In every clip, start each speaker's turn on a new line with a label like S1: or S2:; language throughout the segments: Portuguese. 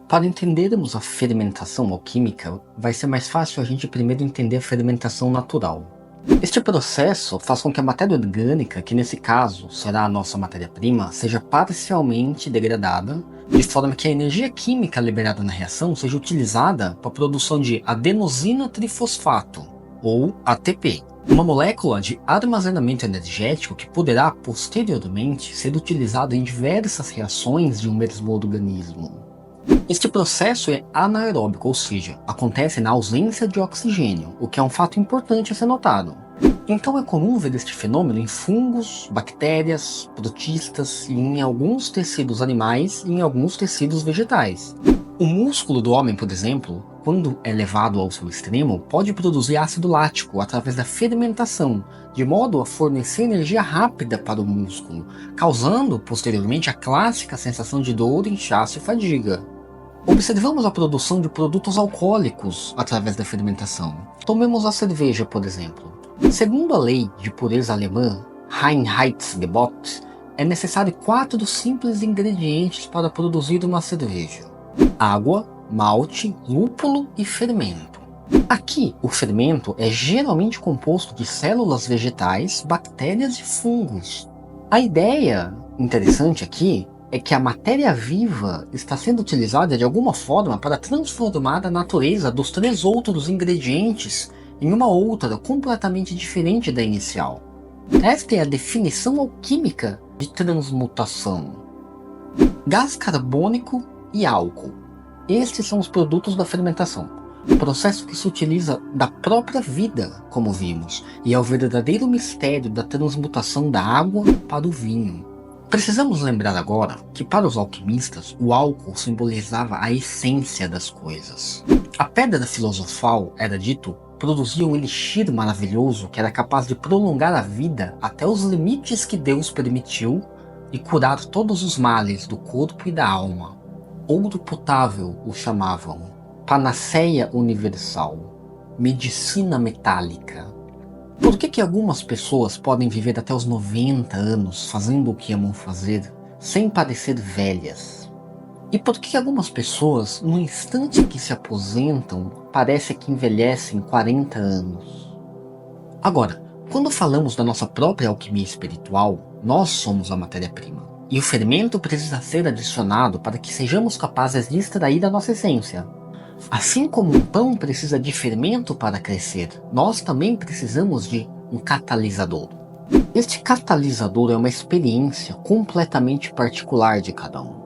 S1: Para entendermos a fermentação alquímica, vai ser mais fácil a gente primeiro entender a fermentação natural. Este processo faz com que a matéria orgânica, que nesse caso será a nossa matéria-prima, seja parcialmente degradada, de forma que a energia química liberada na reação seja utilizada para a produção de adenosina trifosfato, ou ATP, uma molécula de armazenamento energético que poderá posteriormente ser utilizada em diversas reações de um mesmo organismo. Este processo é anaeróbico, ou seja, acontece na ausência de oxigênio, o que é um fato importante a ser notado. Então é comum ver este fenômeno em fungos, bactérias, protistas e em alguns tecidos animais e em alguns tecidos vegetais. O músculo do homem, por exemplo, quando é levado ao seu extremo, pode produzir ácido lático através da fermentação, de modo a fornecer energia rápida para o músculo, causando posteriormente a clássica sensação de dor, inchaço e fadiga. Observamos a produção de produtos alcoólicos através da fermentação. Tomemos a cerveja, por exemplo. Segundo a lei de pureza alemã, Reinheitsgebot, é necessário 4 simples ingredientes para produzir uma cerveja: água, malte, lúpulo e fermento. Aqui, o fermento é geralmente composto de células vegetais, bactérias e fungos. A ideia interessante aqui é que a matéria viva está sendo utilizada de alguma forma para transformar a natureza dos 3 outros ingredientes em uma outra completamente diferente da inicial. Esta é a definição alquímica de transmutação. Gás carbônico e álcool. Estes são os produtos da fermentação, processo que se utiliza da própria vida, como vimos, e é o verdadeiro mistério da transmutação da água para o vinho. Precisamos lembrar agora que para os alquimistas o álcool simbolizava a essência das coisas. A pedra filosofal, era dito, produzia um elixir maravilhoso que era capaz de prolongar a vida até os limites que Deus permitiu e curar todos os males do corpo e da alma. Ouro potável o chamavam, panaceia universal, medicina metálica. Por que algumas pessoas podem viver até os 90 anos fazendo o que amam fazer, sem parecer velhas? E por que algumas pessoas, no instante que se aposentam, parece que envelhecem 40 anos? Agora, quando falamos da nossa própria alquimia espiritual, nós somos a matéria-prima. E o fermento precisa ser adicionado para que sejamos capazes de extrair a nossa essência. Assim como um pão precisa de fermento para crescer, nós também precisamos de um catalisador. Este catalisador é uma experiência completamente particular de cada um.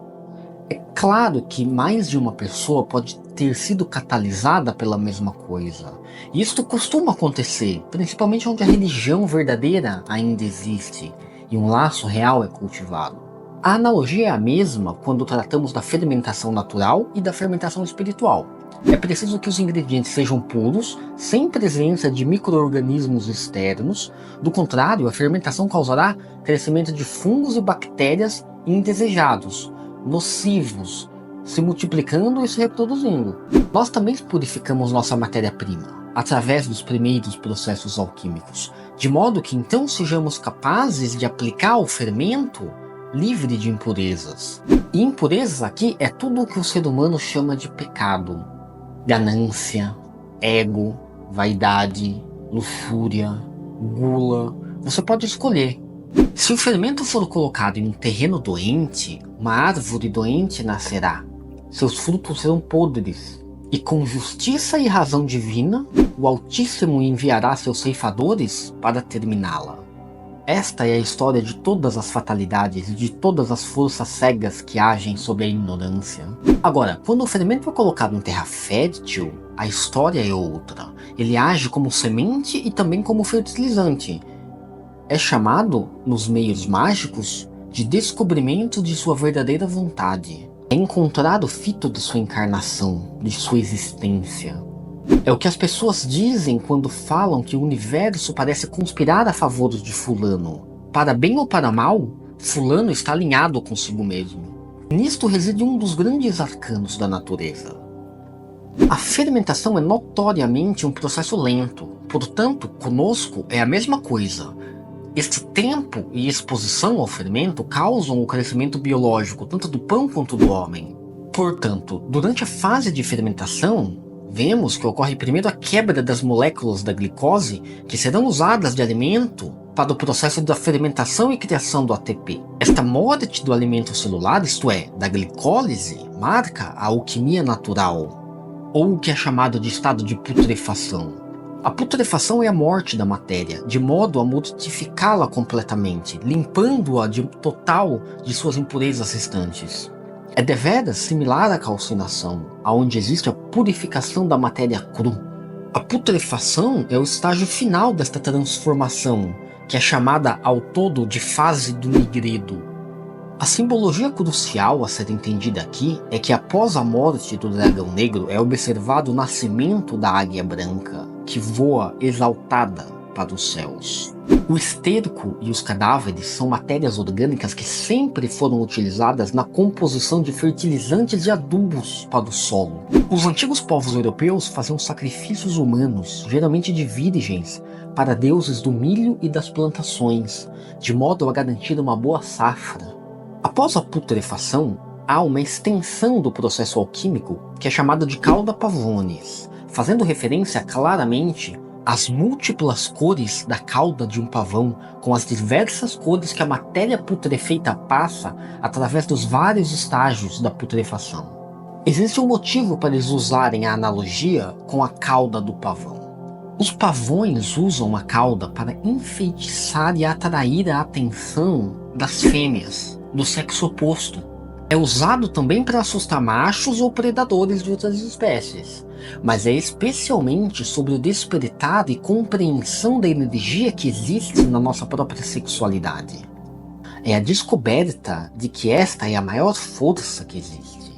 S1: É claro que mais de uma pessoa pode ter sido catalisada pela mesma coisa. E isto costuma acontecer, principalmente onde a religião verdadeira ainda existe e um laço real é cultivado. A analogia é a mesma quando tratamos da fermentação natural e da fermentação espiritual. É preciso que os ingredientes sejam puros, sem presença de micro-organismos externos. Do contrário, a fermentação causará crescimento de fungos e bactérias indesejados, nocivos, se multiplicando e se reproduzindo. Nós também purificamos nossa matéria-prima através dos primeiros processos alquímicos, de modo que então sejamos capazes de aplicar o fermento livre de impurezas. E impurezas aqui é tudo o que o ser humano chama de pecado: ganância, ego, vaidade, luxúria, gula. Você pode escolher. Se o fermento for colocado em um terreno doente, uma árvore doente nascerá. Seus frutos serão podres. E com justiça e razão divina, o Altíssimo enviará seus ceifadores para terminá-la. Esta é a história de todas as fatalidades e de todas as forças cegas que agem sobre a ignorância. Agora, quando o fermento é colocado em terra fértil, a história é outra. Ele age como semente e também como fertilizante. É chamado, nos meios mágicos, de descobrimento de sua verdadeira vontade. É encontrar o fito de sua encarnação, de sua existência. É o que as pessoas dizem quando falam que o universo parece conspirar a favor de fulano. Para bem ou para mal, fulano está alinhado consigo mesmo. Nisto reside um dos grandes arcanos da natureza. A fermentação é notoriamente um processo lento, portanto, conosco é a mesma coisa. Este tempo e exposição ao fermento causam o crescimento biológico tanto do pão quanto do homem. Portanto, durante a fase de fermentação, vemos que ocorre primeiro a quebra das moléculas da glicose que serão usadas de alimento para o processo da fermentação e criação do ATP. Esta morte do alimento celular, isto é, da glicólise, marca a alquimia natural, ou o que é chamado de estado de putrefação. A putrefação é a morte da matéria, de modo a modificá-la completamente, limpando-a de total de suas impurezas restantes. É deveras similar à calcinação, onde existe a purificação da matéria cru. A putrefação é o estágio final desta transformação, que é chamada ao todo de fase do nigredo. A simbologia crucial a ser entendida aqui é que após a morte do dragão negro é observado o nascimento da águia branca, que voa exaltada para os céus. O esterco e os cadáveres são matérias orgânicas que sempre foram utilizadas na composição de fertilizantes e adubos para o solo. Os antigos povos europeus faziam sacrifícios humanos, geralmente de virgens, para deuses do milho e das plantações, de modo a garantir uma boa safra. Após a putrefação, há uma extensão do processo alquímico que é chamada de cauda pavonis, fazendo referência claramente às múltiplas cores da cauda de um pavão, com as diversas cores que a matéria putrefeita passa através dos vários estágios da putrefação. Existe um motivo para eles usarem a analogia com a cauda do pavão. Os pavões usam a cauda para enfeitiçar e atrair a atenção das fêmeas do sexo oposto. É usado também para assustar machos ou predadores de outras espécies, mas é especialmente sobre o despertar e compreensão da energia que existe na nossa própria sexualidade. É a descoberta de que esta é a maior força que existe.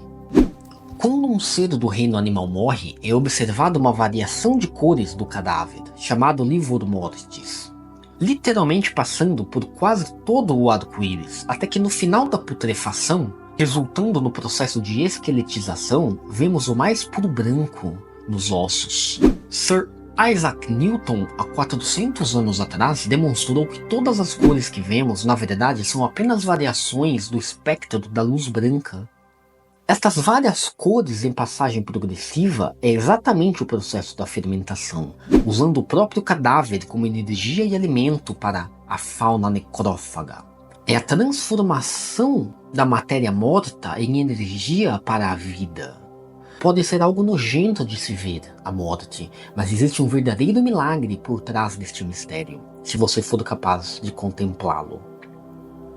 S1: Quando um ser do reino animal morre, é observada uma variação de cores do cadáver, chamado livor mortis, literalmente passando por quase todo o arco-íris, até que no final da putrefação, resultando no processo de esqueletização, vemos o mais puro branco nos ossos. Sir Isaac Newton, há 400 anos atrás, demonstrou que todas as cores que vemos, na verdade, são apenas variações do espectro da luz branca. Estas várias cores em passagem progressiva é exatamente o processo da fermentação, usando o próprio cadáver como energia e alimento para a fauna necrófaga. É a transformação da matéria morta em energia para a vida. Pode ser algo nojento de se ver, a morte, mas existe um verdadeiro milagre por trás deste mistério, se você for capaz de contemplá-lo.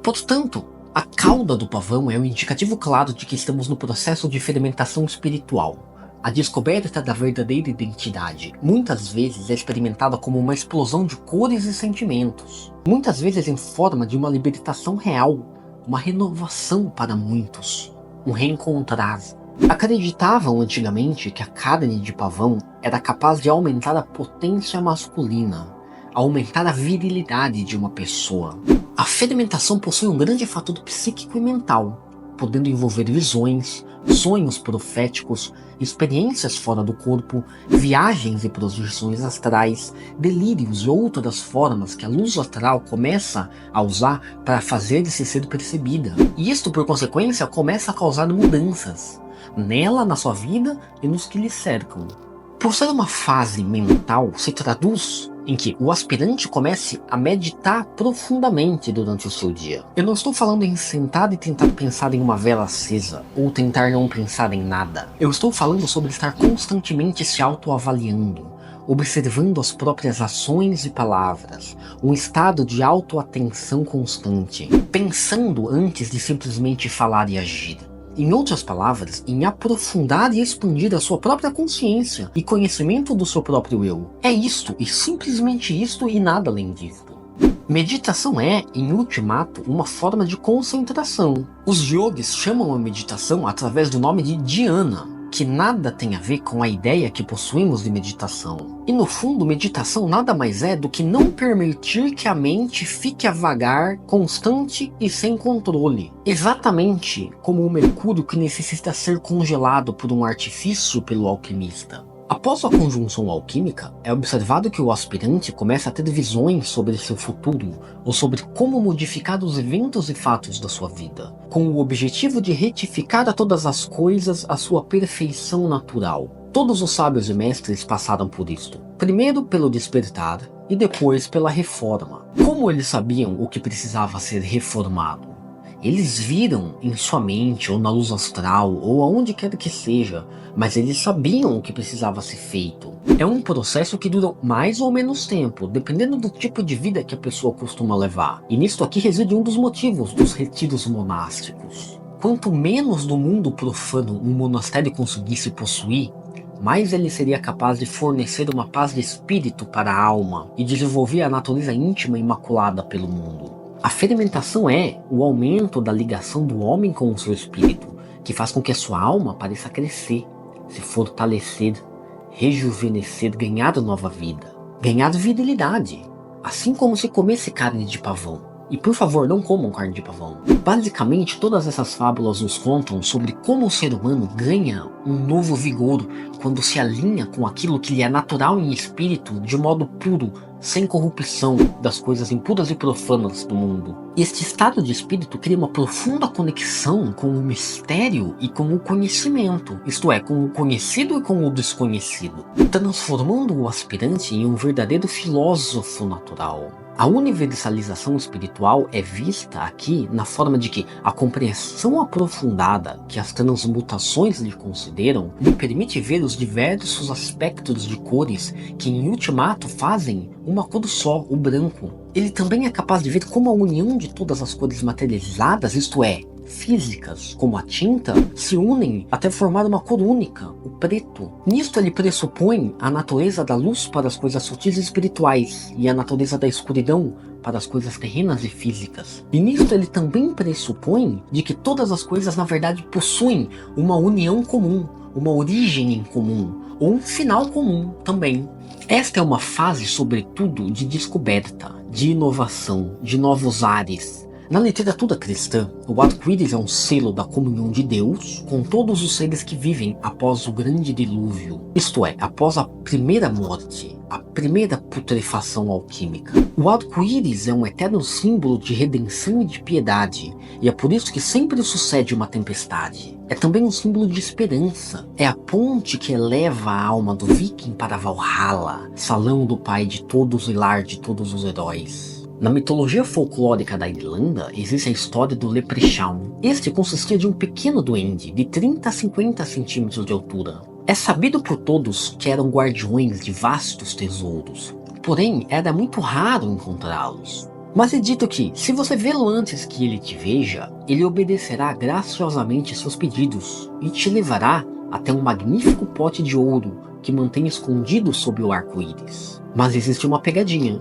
S1: Portanto, a cauda do pavão é um indicativo claro de que estamos no processo de fermentação espiritual. A descoberta da verdadeira identidade muitas vezes é experimentada como uma explosão de cores e sentimentos, muitas vezes em forma de uma libertação real, uma renovação para muitos, um reencontrar. Acreditavam antigamente que a carne de pavão era capaz de aumentar a potência masculina, aumentar a virilidade de uma pessoa. A fermentação possui um grande fator psíquico e mental, podendo envolver visões, sonhos proféticos, experiências fora do corpo, viagens e projeções astrais, delírios e outras formas que a luz astral começa a usar para fazer-se ser percebida. E isto, por consequência, começa a causar mudanças nela, na sua vida e nos que lhe cercam. Por ser uma fase mental, se traduz em que o aspirante comece a meditar profundamente durante o seu dia. Eu não estou falando em sentar e tentar pensar em uma vela acesa, ou tentar não pensar em nada. Eu estou falando sobre estar constantemente se autoavaliando, observando as próprias ações e palavras, um estado de autoatenção constante, pensando antes de simplesmente falar e agir. Em outras palavras, em aprofundar e expandir a sua própria consciência e conhecimento do seu próprio eu. É isto, e simplesmente isto e nada além disto. Meditação é, em ultimato, uma forma de concentração. Os yogis chamam a meditação através do nome de dhyana, que nada tem a ver com a ideia que possuímos de meditação. E no fundo, meditação nada mais é do que não permitir que a mente fique a vagar, constante e sem controle. Exatamente como o mercúrio que necessita ser congelado por um artifício pelo alquimista. Após a conjunção alquímica, é observado que o aspirante começa a ter visões sobre seu futuro ou sobre como modificar os eventos e fatos da sua vida, com o objetivo de retificar a todas as coisas a sua perfeição natural. Todos os sábios e mestres passaram por isto, primeiro pelo despertar e depois pela reforma. Como eles sabiam o que precisava ser reformado? Eles viram em sua mente, ou na luz astral, ou aonde quer que seja, mas eles sabiam o que precisava ser feito. É um processo que dura mais ou menos tempo, dependendo do tipo de vida que a pessoa costuma levar. E nisto aqui reside um dos motivos dos retiros monásticos. Quanto menos do mundo profano um monastério conseguisse possuir, mais ele seria capaz de fornecer uma paz de espírito para a alma e desenvolver a natureza íntima imaculada pelo mundo. A fermentação é o aumento da ligação do homem com o seu espírito, que faz com que a sua alma pareça crescer, se fortalecer, rejuvenescer, ganhar nova vida, ganhar virilidade, assim como se comesse carne de pavão. E por favor, não comam carne de pavão. Basicamente, todas essas fábulas nos contam sobre como o ser humano ganha um novo vigor quando se alinha com aquilo que lhe é natural em espírito de modo puro, sem corrupção das coisas impuras e profanas do mundo. Este estado de espírito cria uma profunda conexão com o mistério e com o conhecimento, isto é, com o conhecido e com o desconhecido, transformando o aspirante em um verdadeiro filósofo natural. A universalização espiritual é vista aqui na forma de que a compreensão aprofundada que as transmutações lhe consideram lhe permite ver os diversos aspectos de cores que em ultimato fazem uma cor só, o branco. Ele também é capaz de ver como a união de todas as cores materializadas, isto é, físicas, como a tinta, se unem até formar uma cor única, o preto. Nisto ele pressupõe a natureza da luz para as coisas sutis e espirituais, e a natureza da escuridão para as coisas terrenas e físicas. E nisto ele também pressupõe de que todas as coisas na verdade possuem uma união comum, uma origem em comum, ou um final comum também. Esta é uma fase, sobretudo, de descoberta, de inovação, de novos ares. Na literatura cristã, o arco-íris é um selo da comunhão de Deus com todos os seres que vivem após o grande dilúvio, isto é, após a primeira morte, a primeira putrefação alquímica. O arco-íris é um eterno símbolo de redenção e de piedade, e é por isso que sempre sucede uma tempestade. É também um símbolo de esperança, é a ponte que eleva a alma do viking para Valhalla, salão do pai de todos e lar de todos os heróis. Na mitologia folclórica da Irlanda, existe a história do Leprechaun. Este consistia de um pequeno duende, de 30 a 50 centímetros de altura. É sabido por todos que eram guardiões de vastos tesouros, porém era muito raro encontrá-los. Mas é dito que, se você vê-lo antes que ele te veja, ele obedecerá graciosamente seus pedidos e te levará até um magnífico pote de ouro que mantém escondido sob o arco-íris. Mas existe uma pegadinha.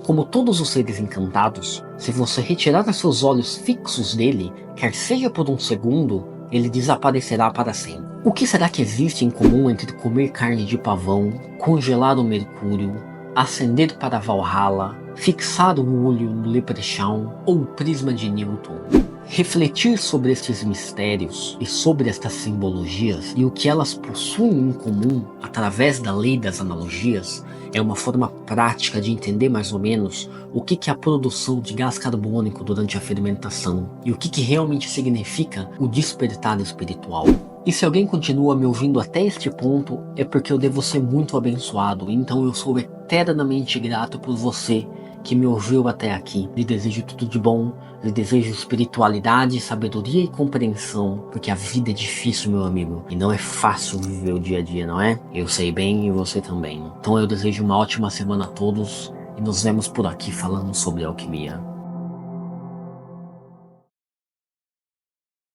S1: Como todos os seres encantados, se você retirar seus olhos fixos dele, quer seja por um segundo, ele desaparecerá para sempre. O que será que existe em comum entre comer carne de pavão, congelar o mercúrio, ascender para Valhalla, fixar o olho no Leprechaun ou o prisma de Newton? Refletir sobre estes mistérios e sobre estas simbologias e o que elas possuem em comum através da lei das analogias é uma forma prática de entender mais ou menos o que é a produção de gás carbônico durante a fermentação e o que realmente significa o despertar espiritual. E se alguém continua me ouvindo até este ponto, é porque eu devo ser muito abençoado, então eu sou eternamente grato por você que me ouviu até aqui. Lhe desejo tudo de bom, lhe desejo espiritualidade, sabedoria e compreensão, porque a vida é difícil, meu amigo, e não é fácil viver o dia a dia, não é? Eu sei bem e você também. Então eu desejo uma ótima semana a todos e nos vemos por aqui falando sobre alquimia.